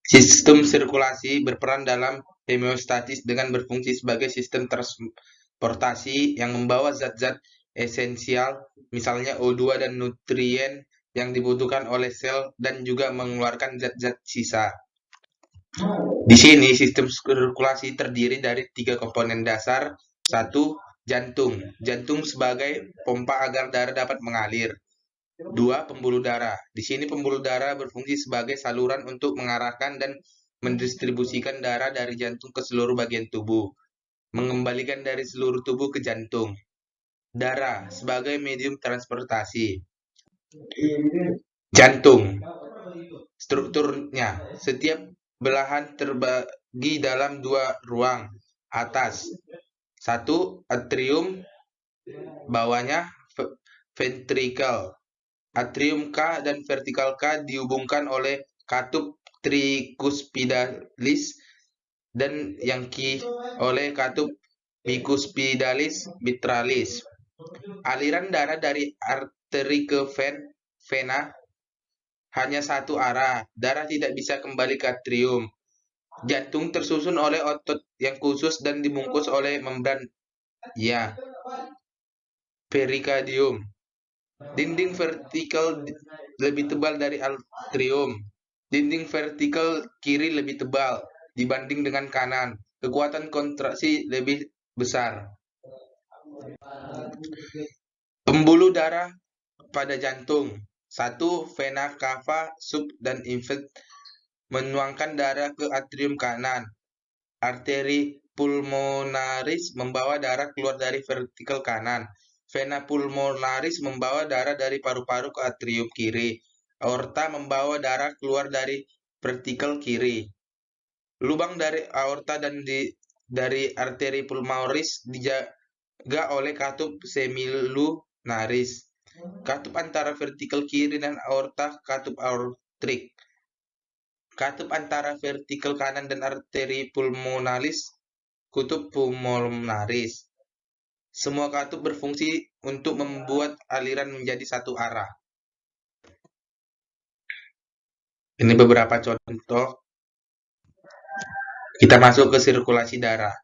Sistem sirkulasi berperan dalam homeostatis dengan berfungsi sebagai sistem transportasi yang membawa zat-zat esensial, misalnya O2 dan nutrien yang dibutuhkan oleh sel dan juga mengeluarkan zat-zat sisa. Di sini sistem sirkulasi terdiri dari 3 komponen dasar. Satu, jantung. Jantung sebagai pompa agar darah dapat mengalir. 2. Pembuluh darah. Di sini pembuluh darah berfungsi sebagai saluran untuk mengarahkan dan mendistribusikan darah dari jantung ke seluruh bagian tubuh, mengembalikan dari seluruh tubuh ke jantung. Darah sebagai medium transportasi. Jantung. Strukturnya, setiap belahan terbagi dalam 2 ruang. Atas, 1 atrium, bawahnya ventricle. Atrium K dan vertikal K dihubungkan oleh katup tricuspidalis dan yang Q oleh katup bicuspidalis mitralis. Aliran darah dari arteri ke vena hanya satu arah. Darah tidak bisa kembali ke atrium. Jantung tersusun oleh otot yang khusus dan dibungkus oleh membran perikardium. Dinding vertikal lebih tebal dari atrium. Dinding vertikal kiri lebih tebal dibanding dengan kanan. Kekuatan kontraksi lebih besar. Pembuluh darah pada jantung. 1. Vena cava sub dan inferior menuangkan darah ke atrium kanan. Arteri pulmonaris membawa darah keluar dari vertikal kanan. Vena pulmonaris membawa darah dari paru-paru ke atrium kiri. Aorta membawa darah keluar dari vertikal kiri. Lubang dari aorta dan dari arteri pulmonaris dijaga oleh katup semilunaris. Katup antara vertikal kiri dan aorta, katup aortik. Katup antara vertikal kanan dan arteri pulmonalis, kutub pulmonaris. Semua katup berfungsi untuk membuat aliran menjadi satu arah. Ini beberapa contoh. Kita masuk ke sirkulasi darah.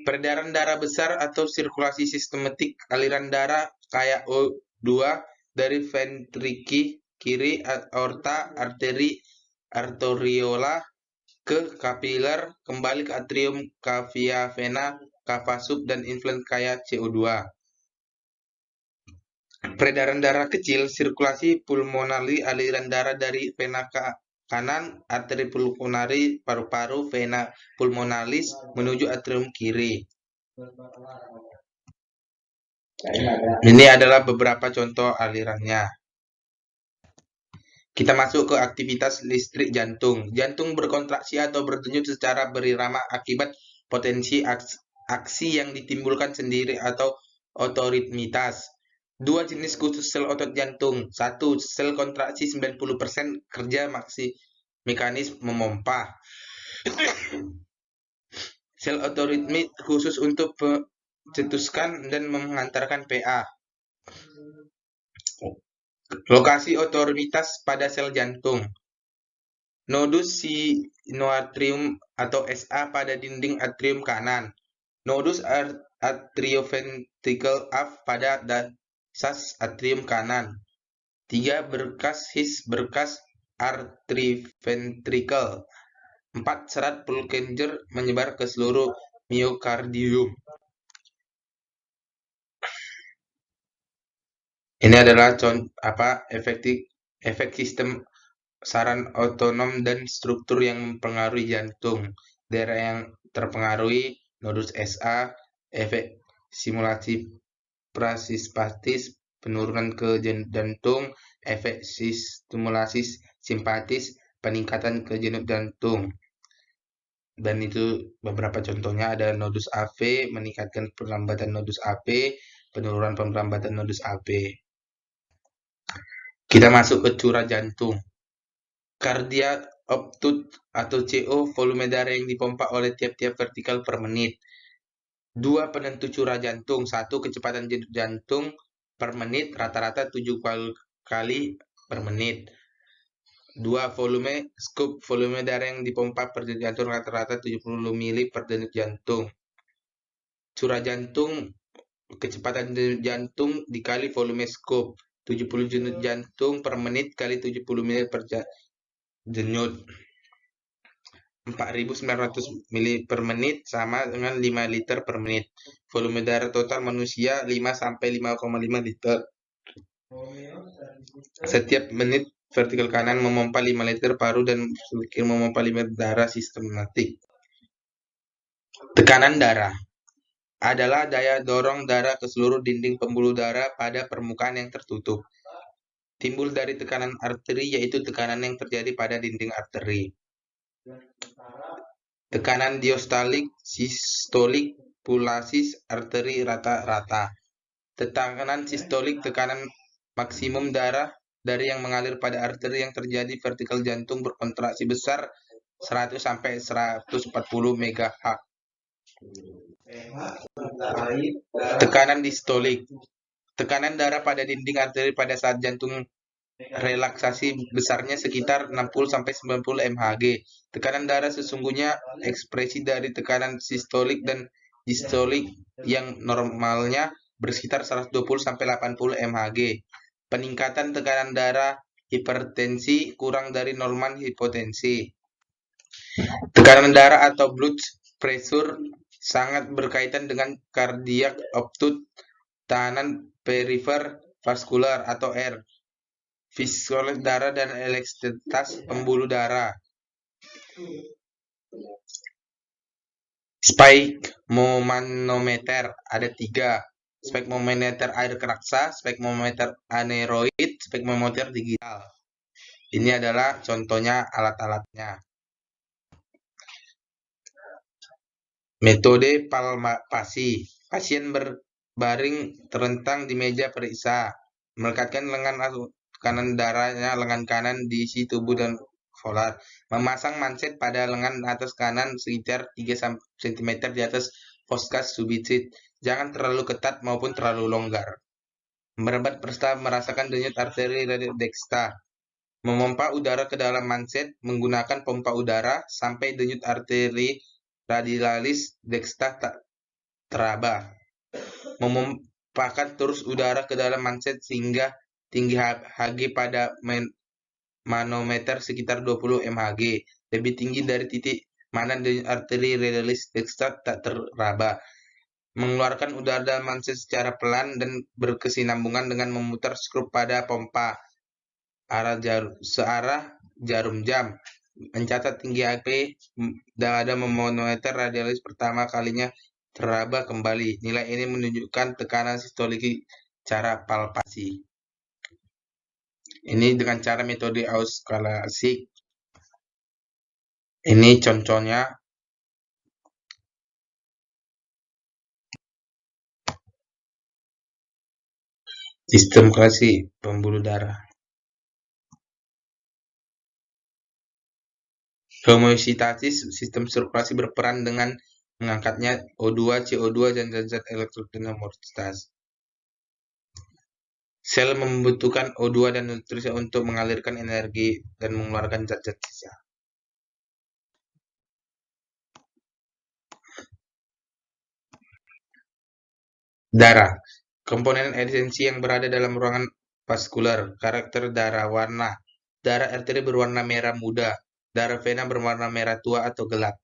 Peredaran darah besar atau sirkulasi sistematik aliran darah kayak O2 dari ventriki kiri aorta arteri arteriola ke kapiler kembali ke atrium cavia vena cava sub dan influent kayak CO2. Peredaran darah kecil, sirkulasi pulmonali, aliran darah dari vena kanan, arteri pulmonari, paru-paru, vena pulmonalis menuju atrium kiri. Ini adalah beberapa contoh alirannya. Kita masuk ke aktivitas listrik jantung. Jantung berkontraksi atau berdenyut secara berirama akibat potensi aksi yang ditimbulkan sendiri atau otoritmitas. 2 jenis khusus sel otot jantung. 1. Sel kontraksi 90% kerja mekanis memompa. Sel otoritmik khusus untuk mencetuskan dan mengantarkan PA. Lokasi otoritas pada sel jantung. Nodus sinoatrium atau SA pada dinding atrium kanan. Nodus atrioventricle pada dasar atrium kanan. 3. Berkas arteriventricle. 4. Serat Purkinje menyebar ke seluruh miokardium. Ini adalah efek sistem saran otonom dan struktur yang mempengaruhi jantung. Daerah yang terpengaruhi nodus SA, efek simulasi prasimpatis, penurunan ke jantung, efek stimulasi simpatis, peningkatan ke denyut jantung. Dan itu beberapa contohnya ada nodus AV, meningkatkan perlambatan nodus AP, penurunan perlambatan nodus AP. Kita masuk ke curah jantung. Cardiac output atau CO, volume darah yang dipompa oleh tiap-tiap vertikal per menit. 2 penentu curah jantung. 1. Kecepatan jantung per menit rata-rata 7 kali per menit. 2. Volume scoop, volume darah yang dipompa per denyut jantung rata-rata 70 mili per denyut jantung. Curah jantung, kecepatan denyut jantung dikali volume scoop, 70 denyut jantung per menit kali 70 mili per denyut. 4.900 mili per menit sama dengan 5 liter per menit. Volume darah total manusia 5-5,5 liter. Setiap menit vertikal kanan memompa 5 liter paru dan kiri memompa 5 liter darah sistematik. Tekanan darah adalah daya dorong darah ke seluruh dinding pembuluh darah pada permukaan yang tertutup. Timbul dari tekanan arteri, yaitu tekanan yang terjadi pada dinding arteri. Tekanan diastolik, sistolik, pulsatis arteri rata-rata. Tekanan sistolik, tekanan maksimum darah dari yang mengalir pada arteri yang terjadi vertikal jantung berkontraksi besar 100-140 MHz. Tekanan distolik, tekanan darah pada dinding arteri pada saat jantung relaksasi besarnya sekitar 60-90 mHg. Tekanan darah sesungguhnya ekspresi dari tekanan sistolik dan distolik yang normalnya bersekitar 120-80 mHg. Peningkatan tekanan darah hipertensi kurang dari normal hipotensi. Tekanan darah atau blood pressure sangat berkaitan dengan cardiac output, tahanan perifer vaskular atau R, visual darah dan elastisitas pembuluh darah. Sphygmomanometer ada 3. Sphygmomanometer air keraksa, sphygmomanometer aneroid, sphygmomanometer digital. Ini adalah contohnya alat-alatnya. Metode palpasi. Pasien berbaring terlentang di meja periksa, melekatkan lengan kanan darahnya lengan kanan diisi tubuh dan volar. Memasang manset pada lengan atas kanan sekitar 3 cm di atas foskas subisit. Jangan terlalu ketat maupun terlalu longgar. Merebat persta merasakan denyut arteri radial dexta. Memompa udara ke dalam manset menggunakan pompa udara sampai denyut arteri radialis dexta tak teraba. Memompakan terus udara ke dalam manset sehingga tinggi Hg pada manometer sekitar 20 mHg, lebih tinggi dari titik mana denyut arteri radialis dexta tak teraba. Mengeluarkan udara dalam manset secara pelan dan berkesinambungan dengan memutar skrup pada pompa searah jarum jam. Mencatat tinggi Hg pada manometer radialis pertama kalinya teraba kembali. Nilai ini menunjukkan tekanan sistolik cara palpasi. Ini dengan cara metode auskultasik. Ini contohnya. Sistem sirkulasi pembuluh darah. Homeostatis sistem sirkulasi berperan dengan mengangkatnya O2, CO2, dan zat-zat elektron dan homeostas. Sel membutuhkan O2 dan nutrisi untuk mengalirkan energi dan mengeluarkan zat-zat sisa. Darah. Komponen esensi yang berada dalam ruangan vaskular. Karakter darah. Warna. Darah arteri berwarna merah muda. Darah vena berwarna merah tua atau gelap.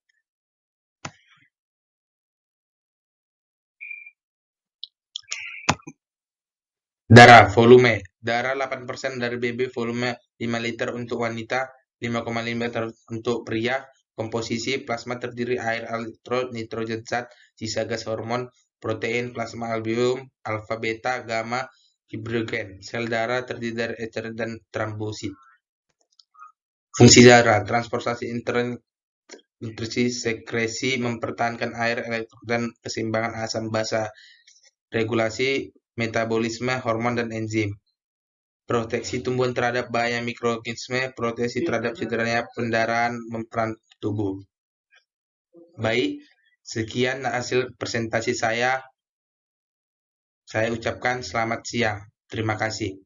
Darah. Volume. Darah 8% dari BB, volume 5 liter untuk wanita, 5,5 liter untuk pria. Komposisi plasma terdiri air, elektrot, nitrogen zat, sisa gas hormon, protein, plasma albumin, alfa, beta, gamma, hidrogen. Sel darah terdiri dari ecer dan trombosit. Fungsi darah, transportasi intern, nutrisi, sekresi, mempertahankan air, elektrot, dan keseimbangan asam basa, regulasi metabolisme, hormon, dan enzim. Proteksi tumbuhan terhadap bahaya mikroorganisme, proteksi terhadap cederanya pendarahan memperan tubuh. Baik, sekian hasil presentasi saya. Saya ucapkan selamat siang. Terima kasih.